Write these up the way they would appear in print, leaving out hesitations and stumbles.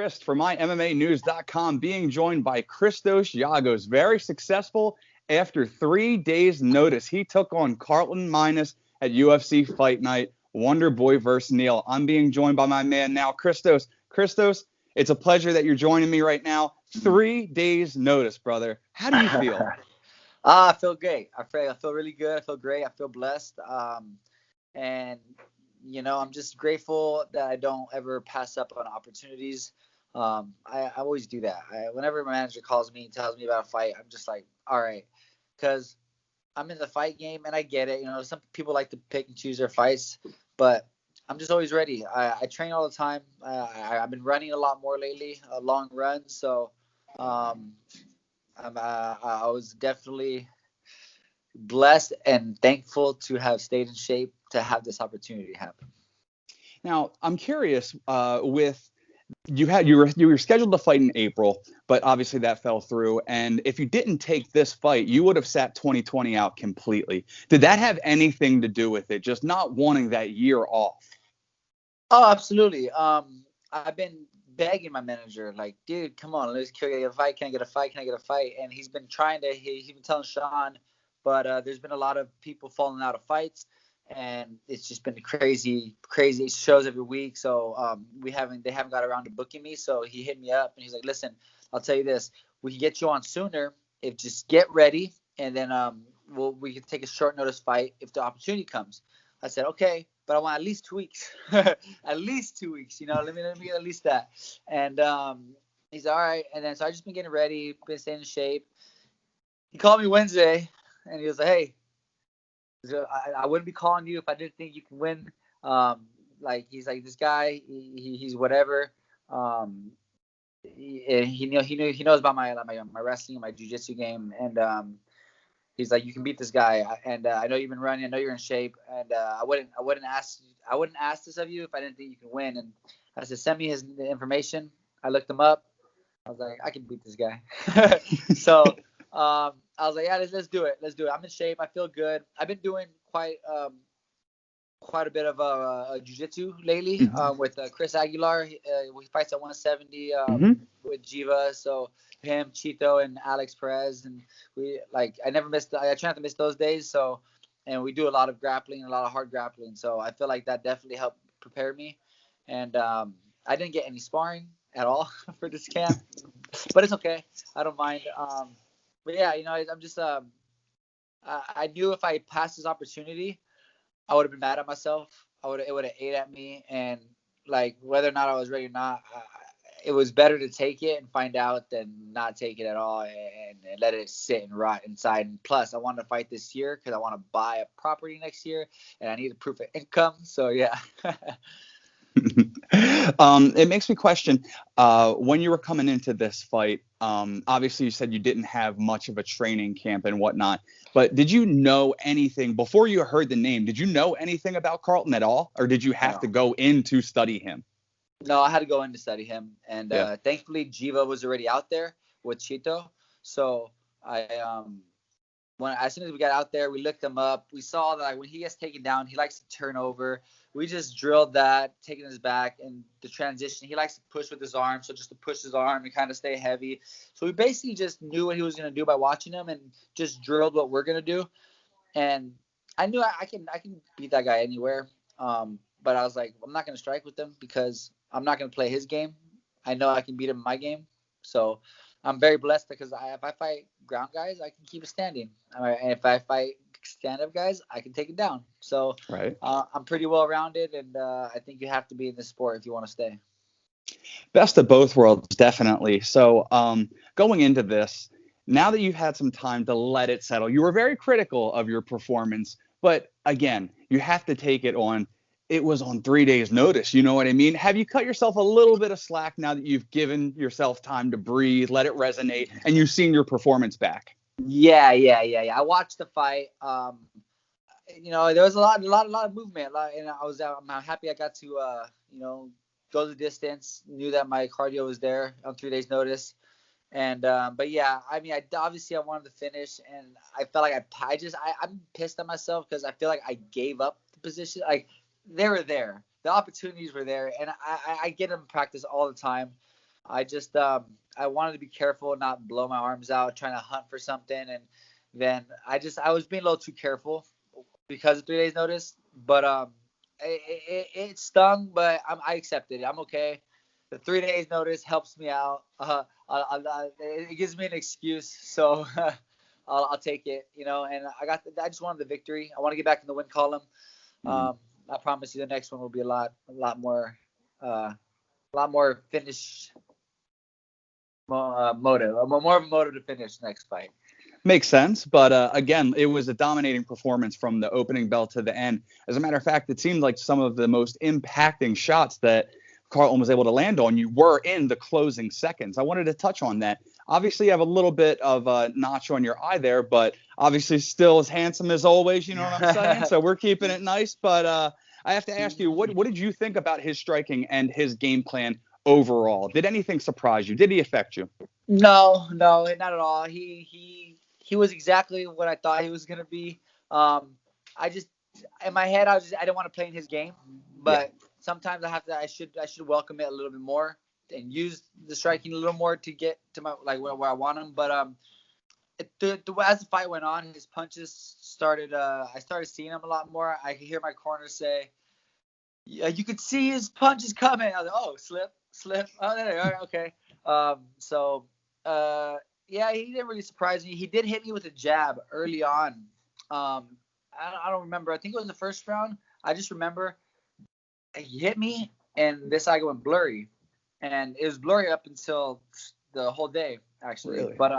Chris for MyMMAnews.com, being joined by Christos Giagos. Very successful after 3 days' notice. He took on Carlton Minus at UFC Fight Night. Wonder Boy versus Neal. I'm being joined by my man now, Christos. Christos, it's a pleasure that you're joining me right now. 3 days' notice, brother. How do you feel? I feel great. I feel really good. I feel great. I feel blessed. And I'm just grateful that I don't ever pass up on opportunities. I always do that. Whenever my manager calls me and tells me about a fight, I'm just like, all right, because I'm in the fight game and I get it. Some people like to pick and choose their fights, but I'm just always ready. I train all the time. I've been running a lot more lately, long runs. So I was definitely blessed and thankful to have stayed in shape to have this opportunity happen. Now, I'm curious. You were scheduled to fight in April, but obviously that fell through. And if you didn't take this fight, you would have sat 2020 out completely. Did that have anything to do with it? Just not wanting that year off? Oh, absolutely. I've been begging my manager, like, dude, come on, can I get a fight? Can I get a fight? Can I get a fight? And he's been trying to. He's been telling Sean, but there's been a lot of people falling out of fights. And it's just been crazy shows every week. So they haven't got around to booking me. So he hit me up and he's like, listen, I'll tell you this, we can get you on sooner if just get ready. And then we can take a short notice fight if the opportunity comes. I said, okay, but I want at least 2 weeks, at least 2 weeks, let me get at least that. And he's all right. And then, so I just been getting ready, been staying in shape. He called me Wednesday and he was like, hey, I wouldn't be calling you if I didn't think you can win. He's like, this guy, he's whatever. He knows about my wrestling, my jiu-jitsu game, and he's like, you can beat this guy. And I know you've been running. I know you're in shape. And I wouldn't ask this of you if I didn't think you can win. And I said, send me his information. I looked him up. I was like, I can beat this guy. So. I was like, yeah, let's do it. I'm in shape. I feel good. I've been doing quite a bit of jiu-jitsu lately with Chris Aguilar. He fights at 170 with Jiva. So him, Chito, and Alex Perez, and I try not to miss those days. So, and we do a lot of grappling, a lot of hard grappling. So I feel like that definitely helped prepare me. And I didn't get any sparring at all for this camp, but it's okay. I don't mind. But yeah, I'm just I knew if I passed this opportunity, I would have been mad at myself. It would have ate at me, and whether or not I was ready or not, it was better to take it and find out than not take it at all and let it sit and rot inside. And plus, I wanted to fight this year because I want to buy a property next year, and I need a proof of income. So yeah. It makes me question when you were coming into this fight. Obviously, you said you didn't have much of a training camp and whatnot, but did you know anything before you heard the name? Did you know anything about Carlton at all, or did you have to go in to study him? No, I had to go in to study him, and thankfully Jiva was already out there with Chito. So as soon as we got out there, we looked him up. We saw that when he gets taken down, he likes to turn over. We just drilled that, taking his back, and the transition. He likes to push with his arm, so just to push his arm and kind of stay heavy. So we basically just knew what he was going to do by watching him and just drilled what we're going to do. And I knew I can beat that guy anywhere. But I was like, I'm not going to strike with him because I'm not going to play his game. I know I can beat him in my game. So I'm very blessed because if I fight ground guys, I can keep it standing. And if I fight stand-up guys, I can take it down. So right. I'm pretty well-rounded, and I think you have to be in this sport if you want to stay. Best of both worlds, definitely. So going into this, now that you've had some time to let it settle, you were very critical of your performance. But again, you have to take it on. It was on 3 days' notice. You know what I mean? Have you cut yourself a little bit of slack now that you've given yourself time to breathe, let it resonate, and you've seen your performance back? Yeah. I watched the fight. There was a lot of movement. And I'm happy I got to, go the distance. Knew that my cardio was there on 3 days' notice. And but yeah, I mean, I wanted to finish, and I felt like I'm pissed at myself because I feel like I gave up the position. Like they were there, the opportunities were there, and I get them in practice all the time. I just I wanted to be careful and not blow my arms out trying to hunt for something, and then I was being a little too careful because of 3 days notice. But it stung, but I accepted it. I'm okay. The 3 days notice helps me out. It gives me an excuse, so I'll take it. And I just wanted the victory. I want to get back in the win column. I promise you, the next one will be a lot more finish motive, more of a motive to finish the next fight. Makes sense, but again, it was a dominating performance from the opening bell to the end. As a matter of fact, it seemed like some of the most impacting shots that Carlton was able to land on you were in the closing seconds. I wanted to touch on that. Obviously, you have a little bit of a notch on your eye there, but obviously still as handsome as always, you know what I'm saying? So we're keeping it nice, but I have to ask you, what did you think about his striking and his game plan overall? Did anything surprise you? Did he affect you? No, not at all. He was exactly what I thought he was gonna be. I just in my head I didn't want to play in his game, but sometimes I should welcome it a little bit more and use the striking a little more to get to my where I want him. But as the fight went on, his punches started. I started seeing him a lot more. I could hear my corner say, "Yeah, you could see his punches coming." I was like, "Oh, slip. Oh, there, okay." Yeah, he didn't really surprise me. He did hit me with a jab early on. I don't remember. I think it was the first round. I just remember he hit me, and this eye went blurry, and it was blurry up until the whole day, actually. Really? But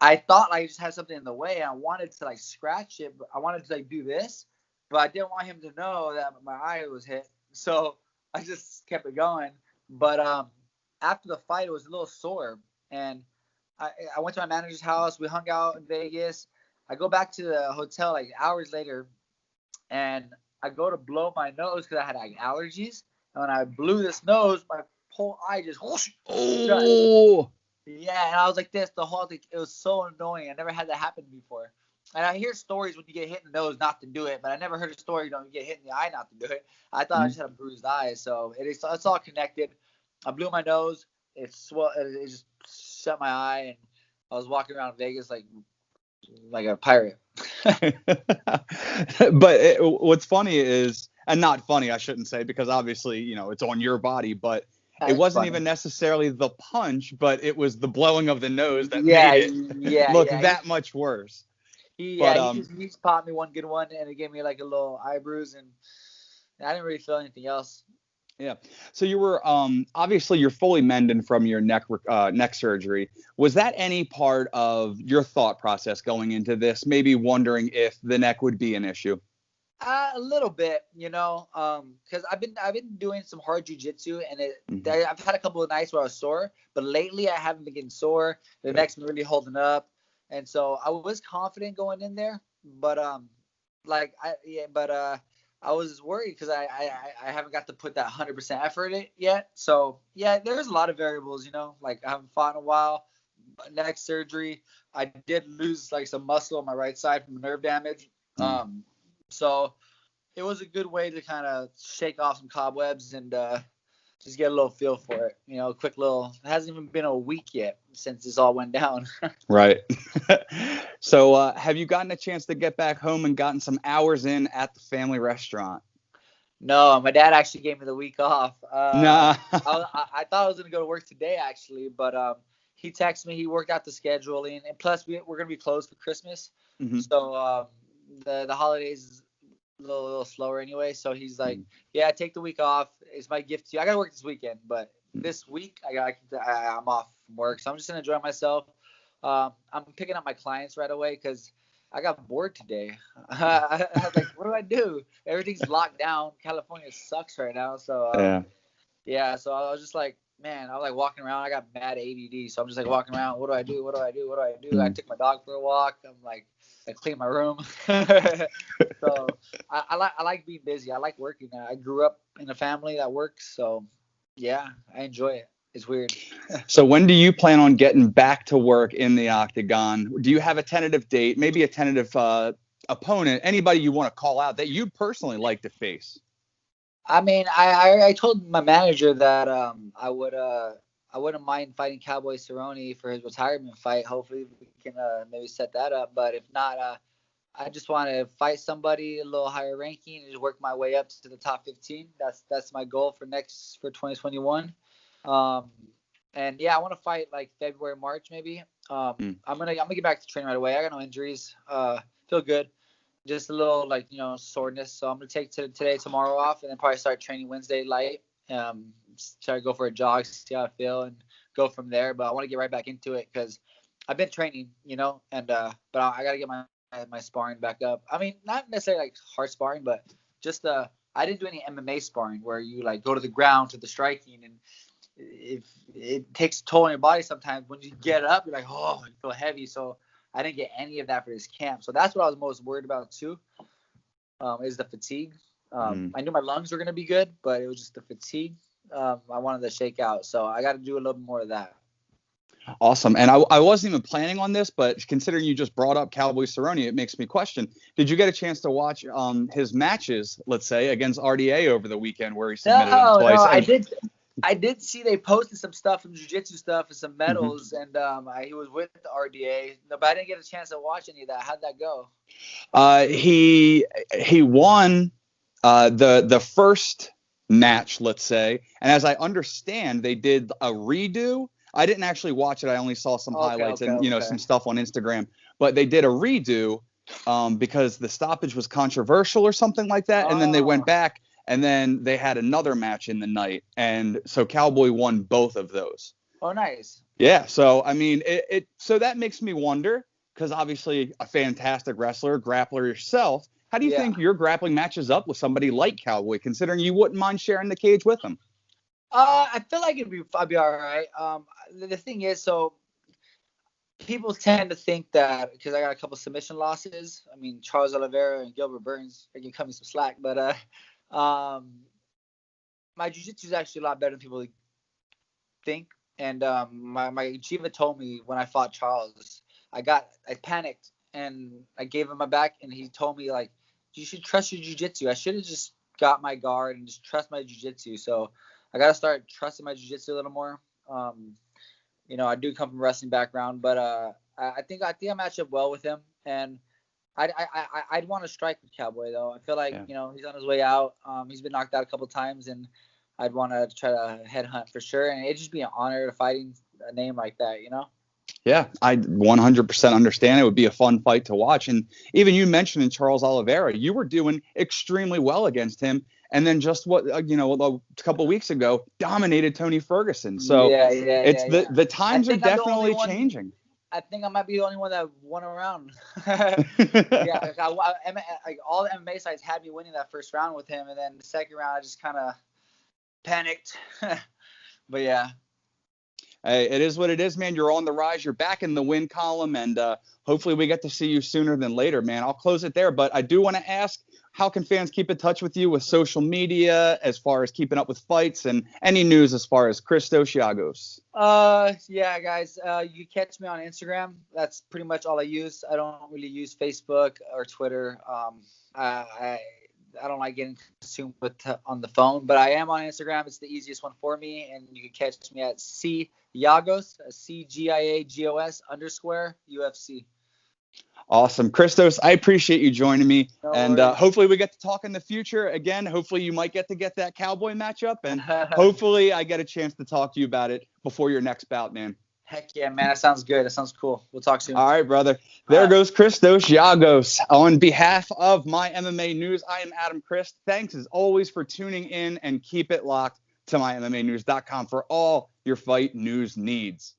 I thought I just had something in the way. I wanted to scratch it, but I wanted to do this, but I didn't want him to know that my eye was hit, so I just kept it going. But after the fight, it was a little sore, and I went to my manager's house. We hung out in Vegas. I go back to the hotel hours later, and I go to blow my nose because I had allergies. And when I blew this nose, my whole eye just whoosh, shut. Yeah, and I was like this the whole thing. It was so annoying. I never had that happen before. And I hear stories when you get hit in the nose not to do it, but I never heard a story you get hit in the eye not to do it. I thought I just had a bruised eye, so it's all connected. I blew my nose. It just shut my eye, and I was walking around Vegas like a pirate. But what's funny is, and not funny, I shouldn't say, because obviously, it's on your body, but it wasn't even necessarily the punch, but it was the blowing of the nose that made it look that much worse. He just popped me one good one, and it gave me a little eye bruise, and I didn't really feel anything else. Yeah. So you were obviously you're fully mending from your neck surgery. Was that any part of your thought process going into this? Maybe wondering if the neck would be an issue? A little bit, because I've been doing some hard jiu-jitsu, and I've had a couple of nights where I was sore, but lately I haven't been getting sore. The neck's been really holding up, and so I was confident going in there, but I was worried because I haven't got to put that 100% effort in it yet. So yeah, there's a lot of variables, I haven't fought in a while. Neck surgery, I did lose some muscle on my right side from nerve damage. So it was a good way to kind of shake off some cobwebs and just get a little feel for it. Quick little. It hasn't even been a week yet since this all went down. Right. So have you gotten a chance to get back home and gotten some hours in at the family restaurant? No, my dad actually gave me the week off. Nah. I thought I was going to go to work today, actually, but he texted me. He worked out the scheduling, and plus we're going to be closed for Christmas. So the holidays is a little slower anyway. So he's like, yeah, take the week off. It's my gift to you. I got to work this weekend, but this week I'm off from work. So I'm just going to enjoy myself. I'm picking up my clients right away because I got bored today. I was like, what do I do? Everything's locked down. California sucks right now. So yeah. So I was just like, man, I was walking around. I got mad ADD. So I'm just walking around. What do I do? I took my dog for a walk. I clean my room. So I like being busy. I like working. I grew up in a family that works. So yeah, I enjoy it. It's weird. So when do you plan on getting back to work in the octagon? Do you have a tentative date, maybe a tentative opponent, anybody you want to call out that you personally like to face? I mean, I told my manager that I would I wouldn't mind fighting Cowboy Cerrone for his retirement fight. Hopefully we can maybe set that up. But if not, I just want to fight somebody a little higher ranking and just work my way up to the top 15. That's my goal for 2021. And yeah, I want to fight like February, March maybe. I'm gonna get back to training right away. I got no injuries. Feel good. Just a little like soreness. So I'm gonna take today, tomorrow off, and then probably start training Wednesday light. Try to go for a jog, see how I feel, and go from there. But I want to get right back into it because I've been training, and but I got to get my sparring back up. I mean, not necessarily like hard sparring, but just I didn't do any MMA sparring where you like go to the ground to the striking, and if it takes a toll on your body sometimes. When you get up, you're like, oh, you feel heavy. So I didn't get any of that for this camp. So that's what I was most worried about too, is the fatigue. I knew my lungs were going to be good, but it was just the fatigue. I wanted to shake out. So I got to do a little bit more of that. Awesome. And I wasn't even planning on this, but considering you just brought up Cowboy Cerrone, it makes me question, did you get a chance to watch his matches, let's say, against RDA over the weekend where he submitted him twice? No, I did see they posted some stuff, some jiu-jitsu stuff and some medals, and he was with the RDA. No, but I didn't get a chance to watch any of that. How'd that go? He won the first match, let's say, and as I understand, they did a redo. I didn't actually watch it. I only saw some highlights and some stuff on Instagram. But they did a redo because the stoppage was controversial or something like that, and then they went back. And then they had another match in the night. And so Cowboy won both of those. Oh, nice. Yeah. So, I mean, so that makes me wonder, because obviously a fantastic wrestler, grappler yourself. How do you think your grappling matches up with somebody like Cowboy, considering you wouldn't mind sharing the cage with him? I feel like I'd be all right. The thing is, so people tend to think that because I got a couple submission losses. I mean, Charles Oliveira and Gilbert Burns, they can cut me some slack, but my jiu-jitsu is actually a lot better than people think. And my Jiva told me when I fought Charles, I panicked and I gave him my back, and he told me like, you should trust your jiu-jitsu. I should have just got my guard and just trust my jiu-jitsu. So I got to start trusting my jiu-jitsu a little more. I do come from a wrestling background, but I think I match up well with him, and I'd want to strike with Cowboy though. I feel like he's on his way out. He's been knocked out a couple of times, and I'd want to try to headhunt for sure. And it'd just be an honor to fighting a name like that, Yeah, I 100% understand. It would be a fun fight to watch. And even you mentioning Charles Oliveira, you were doing extremely well against him. And then just a couple of weeks ago, dominated Tony Ferguson. So the times are definitely changing. I think I might be the only one that won a round. Like all the MMA sites had me winning that first round with him, and then the second round I just kind of panicked. But yeah. Hey, it is what it is, man. You're on the rise. You're back in the win column, and hopefully we get to see you sooner than later, man. I'll close it there, but I do want to ask, how can fans keep in touch with you with social media as far as keeping up with fights and any news as far as Christos Giagos? Yeah, guys, you catch me on Instagram. That's pretty much all I use. I don't really use Facebook or Twitter. I don't like getting consumed on the phone, but I am on Instagram. It's the easiest one for me, and you can catch me at Giagos, CGIAGOS _ UFC. Awesome. Christos, I appreciate you joining me. No and worries. Hopefully we get to talk in the future. Again, hopefully you might get that Cowboy matchup, and hopefully I get a chance to talk to you about it before your next bout, man. Heck yeah, man. That sounds good. That sounds cool. We'll talk soon. All right, brother. There goes Christos Giagos. On behalf of My MMA News, I am Adam Christ. Thanks as always for tuning in, and keep it locked to MyMMAnews.com for all your fight news needs.